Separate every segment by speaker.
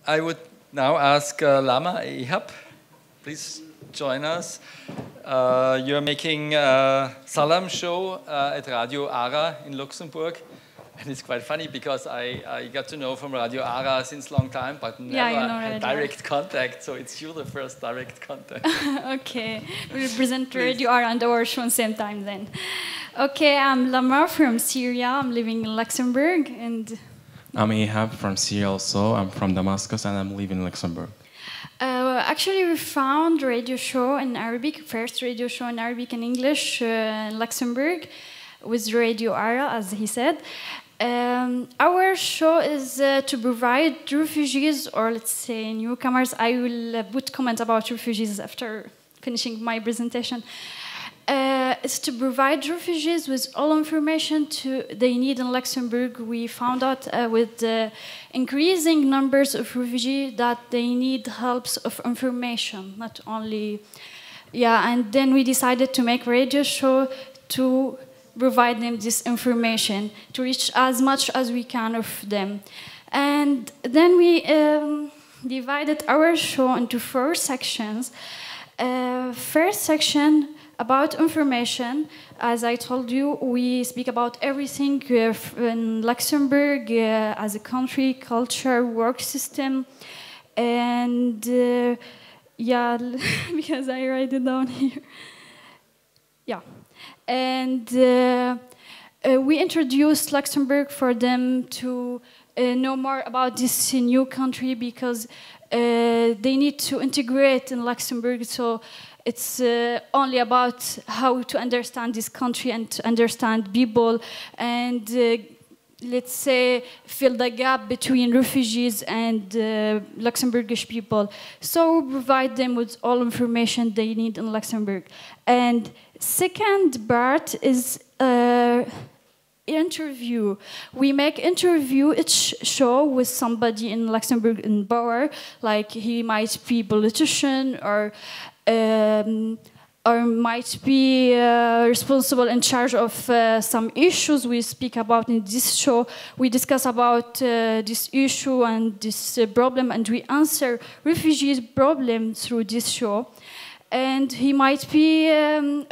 Speaker 1: I would now ask Lama Ihab, please join us. You're making a Salam show at Radio Ara in Luxembourg. And it's quite funny because I got to know from Radio Ara since a long time, but never had direct contact. So it's you the first direct contact.
Speaker 2: Okay, we represent Radio Ara and our show at the same time then. Okay, I'm Lama from Syria. I'm living in Luxembourg. And
Speaker 3: I'm Ihab from Syria also. I'm from Damascus and I'm living in Luxembourg.
Speaker 2: Actually, we found radio show in Arabic, first radio show in Arabic and English in Luxembourg with Radio Ara, as he said. Our show is to provide refugees, or let's say newcomers. I will put comments about refugees after finishing my presentation. It's to provide refugees with all information they need in Luxembourg. We found out with the increasing numbers of refugees that they need helps of information, not only, and then we decided to make a radio show to provide them this information, to reach as much as we can of them. And then we divided our show into 4 sections. First section, about information. As I told you, we speak about everything in Luxembourg as a country, culture, work system, and because I write it down here. And we introduced Luxembourg for them to know more about this new country because they need to integrate in Luxembourg. So it's only about how to understand this country and to understand people and, let's say, fill the gap between refugees and Luxembourgish people. So we provide them with all information they need in Luxembourg. And second part is interview. We make interview each show with somebody in Luxembourg in power, like he might be politician or might be responsible in charge of some issues we speak about in this show. We discuss about this issue and this problem, and we answer refugees' problems through this show. And he might be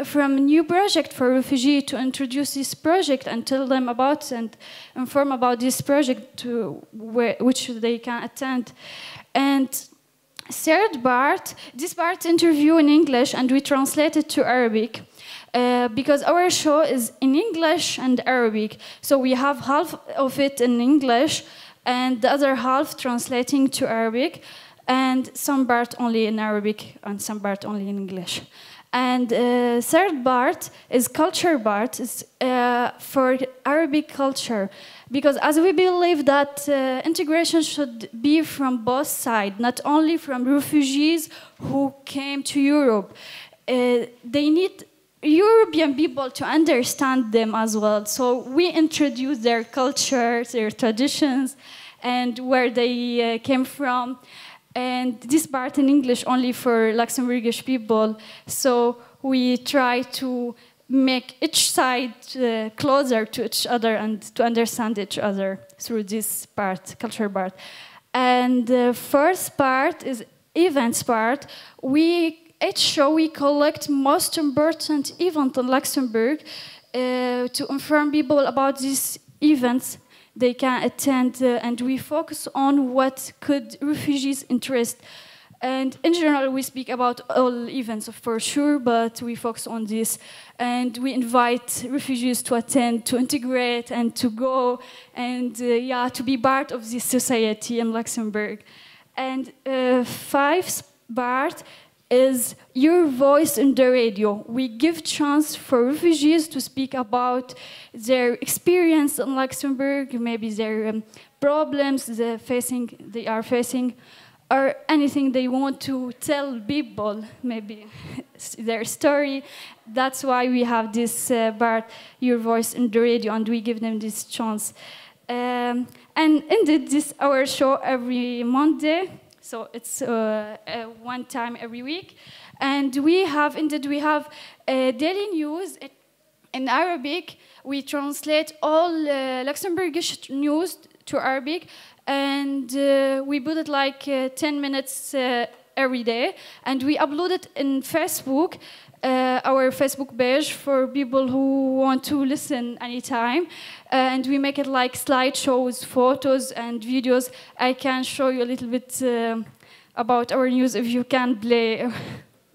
Speaker 2: from a new project for refugees to introduce this project and tell them about and inform about this project which they can attend. And third part, this part interview in English and we translate it to Arabic because our show is in English and Arabic. So we have half of it in English and the other half translating to Arabic, and some part only in Arabic and some part only in English. And third part is culture part, is for Arabic culture. Because as we believe that integration should be from both sides, not only from refugees who came to Europe. They need European people to understand them as well. So we introduce their culture, their traditions, and where they came from. And this part in English only for Luxembourgish people. So we try to make each side closer to each other and to understand each other through this part, culture part. And the first part is events part. Each show we collect most important event in Luxembourg to inform people about these events they can attend, and we focus on what could refugees interest. And in general, we speak about all events for sure, but we focus on this. And we invite refugees to attend, to integrate, and to go, and to be part of this society in Luxembourg. And fifth part is your voice in the radio. We give chance for refugees to speak about their experience in Luxembourg, maybe their problems they are facing, or anything they want to tell people, maybe their story. That's why we have this part, your voice in the radio, and we give them this chance. And indeed, this our show every Monday. So it's one time every week. And we have daily news in Arabic. We translate all Luxembourgish news to Arabic, and we put it like 10 minutes every day, and we upload it in Facebook, our Facebook page for people who want to listen anytime, and we make it like slideshows, photos and videos. I can show you a little bit about our news if you can play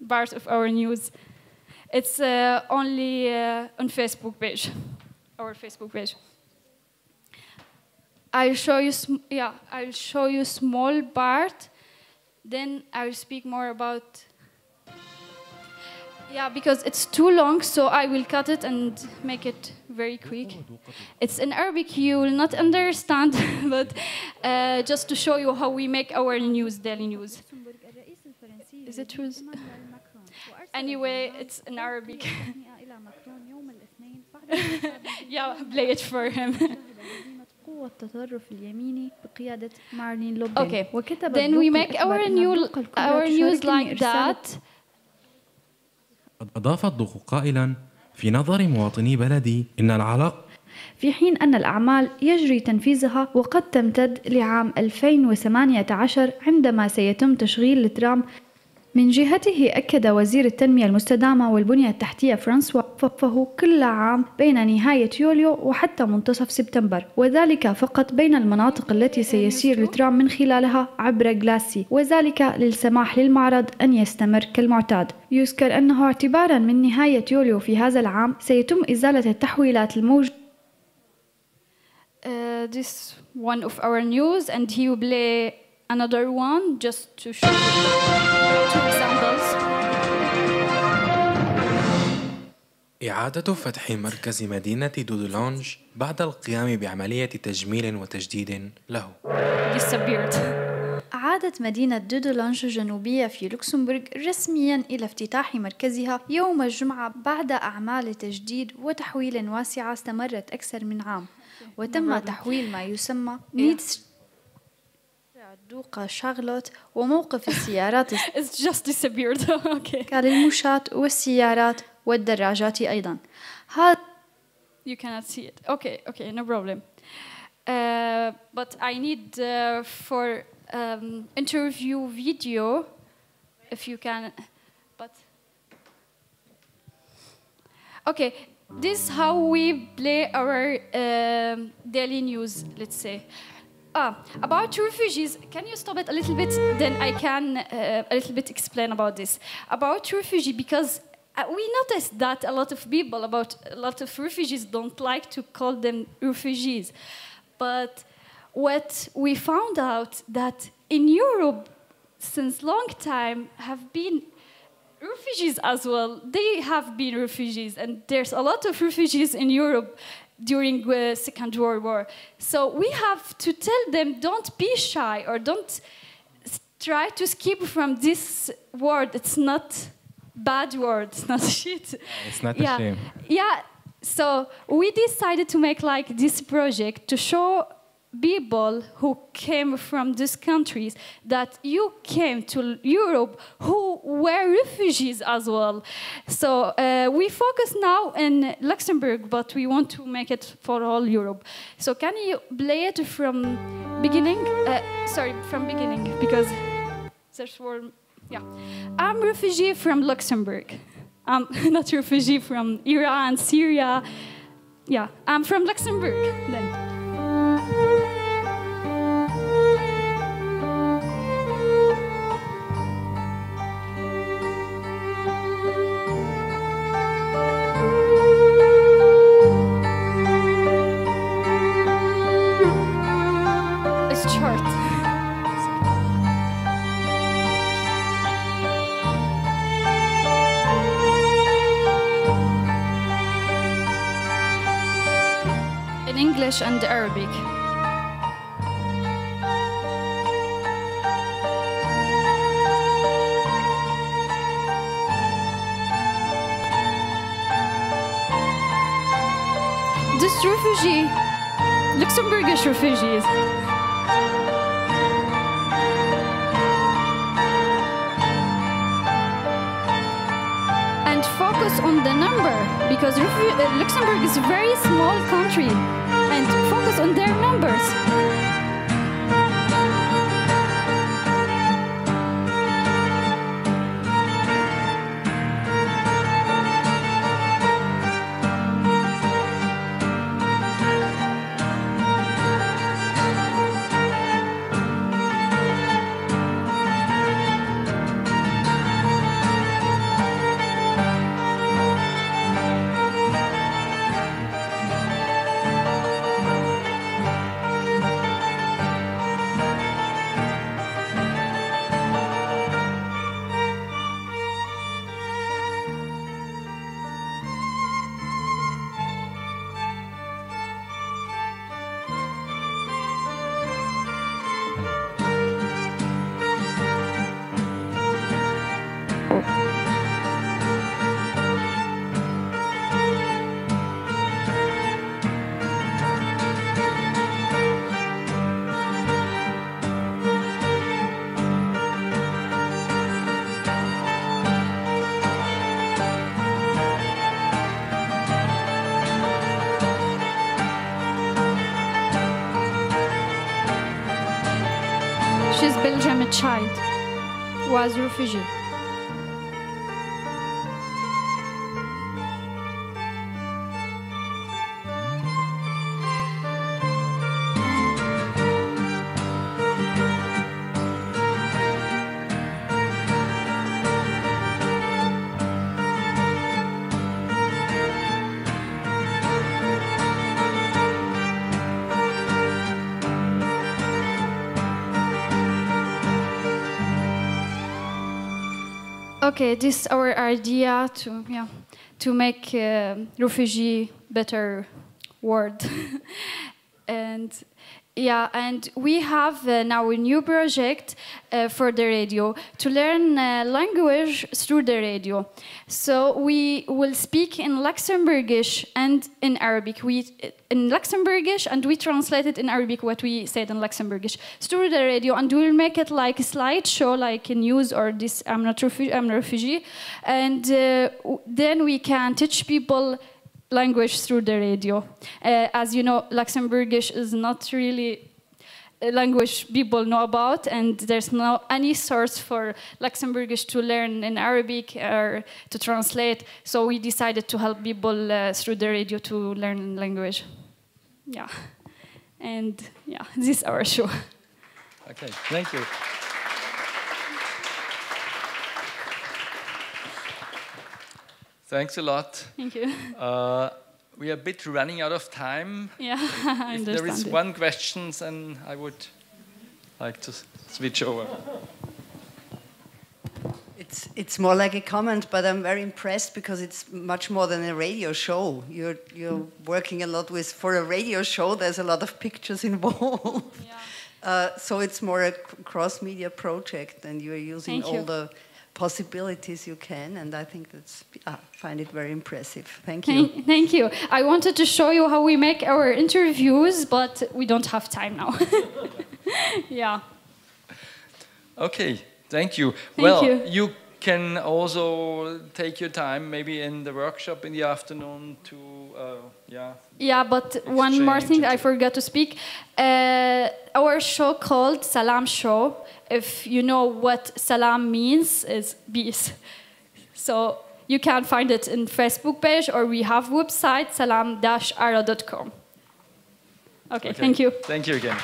Speaker 2: part of our news. It's only on Facebook page, our Facebook page. I'll show you small part. Then I'll speak more about. Yeah, because it's too long, so I will cut it and make it very quick. It's in Arabic, you will not understand, but just to show you how we make our news, daily news. Is it true? Anyway, it's in Arabic. Yeah, play it for him. Okay, then we make our news like that.
Speaker 3: أضاف الدوق قائلاً: في نظر مواطني بلدي إن العلاقة،
Speaker 4: في حين أن الأعمال يجري تنفيذها وقد تمتد لعام 2018 عندما سيتم تشغيل الترام. من جهته أكد وزير التنمية المستدامة والبنية التحتية فرانسوا وقفه كل عام بين نهاية يوليو وحتى منتصف سبتمبر، وذلك فقط بين المناطق التي سيسير الترام من خلالها عبر جلاسي، وذلك للسماح للمعرض أن يستمر كالمعتاد. يذكر أنه اعتباراً من نهاية يوليو في هذا العام سيتم إزالة التحويلات الموجودة.
Speaker 2: This one of our news, and he will play another one just to show you two examples.
Speaker 3: إعادة فتح مركز مدينة دودولانج بعد القيام بعملية تجميل وتجديد له.
Speaker 2: Disappeared.
Speaker 4: عادت مدينة دودولانج الجنوبية في لوكسمبورغ رسمياً إلى افتتاح مركزها يوم الجمعة بعد أعمال تجديد وتحويل واسعة استمرت أكثر من عام، وتم تحويل ما يسمى نيدس دوقة شارلوت وموقف السيارات
Speaker 2: It's just disappeared. Okay.
Speaker 4: للمشاة والسيارات والدراجات أيضاً.
Speaker 2: You cannot see it. Okay, no problem. But I need for interview video, if you can. But okay, this is how we play our daily news. Let's say. About refugees, can you stop it a little bit? Then I can a little bit explain about this. About refugee, because we noticed that a lot of refugees don't like to call them refugees. But what we found out that in Europe, since long time, have been refugees as well. They have been refugees, and there's a lot of refugees in Europe during the Second World War. So we have to tell them, don't be shy or don't try to escape from this word. It's not bad word, it's not shit.
Speaker 3: It's not a shame.
Speaker 2: Yeah, so we decided to make like this project to show people who came from these countries that you came to Europe who were refugees as well. So we focus now in Luxembourg, but we want to make it for all Europe. So can you play it from beginning? From beginning, because there's one. Yeah, I'm refugee from Luxembourg. I'm not refugee from Iran, Syria. Yeah, I'm from Luxembourg then. English and Arabic. This refugee, Luxembourgish refugees. And focus on the number, because Luxembourg is a very small country. And focus on their numbers. She's Belgian child, was refugee. Okay, this is our idea to make refugee better word, and we have now a new project for the radio to learn language through the radio. So we will speak in Luxembourgish and in Arabic. In Luxembourgish, and we translate it in Arabic what we said in Luxembourgish through the radio, and we'll make it like a slideshow, like a news or this. I'm a refugee, and then we can teach people language through the radio. As you know, Luxembourgish is not really a language people know about, and there's no any source for Luxembourgish to learn in Arabic or to translate. So we decided to help people through the radio to learn language. Yeah, and this is our show.
Speaker 1: Okay, thank you. Thanks a lot.
Speaker 2: Thank you.
Speaker 1: We are a bit running out of time.
Speaker 2: Yeah, I understand.
Speaker 1: If there is one question, then I would like to switch over.
Speaker 5: It's more like a comment, but I'm very impressed because it's much more than a radio show. You're working a lot with, for a radio show, there's a lot of pictures involved. Yeah. So it's more a cross-media project, and you're using all the possibilities you can, and I think that's, I find it very impressive. Thank you.
Speaker 2: Thank you. I wanted to show you how we make our interviews, but we don't have time now. Yeah.
Speaker 1: Okay, thank you.
Speaker 2: Thank you.
Speaker 1: You can also take your time, maybe in the workshop in the afternoon to,
Speaker 2: Yeah, but one more thing I forgot to speak. Our show called Salam Show, if you know what salam means, is peace. So you can find it in Facebook page, or we have website salam-ara.com. Okay, thank you.
Speaker 1: Thank you again.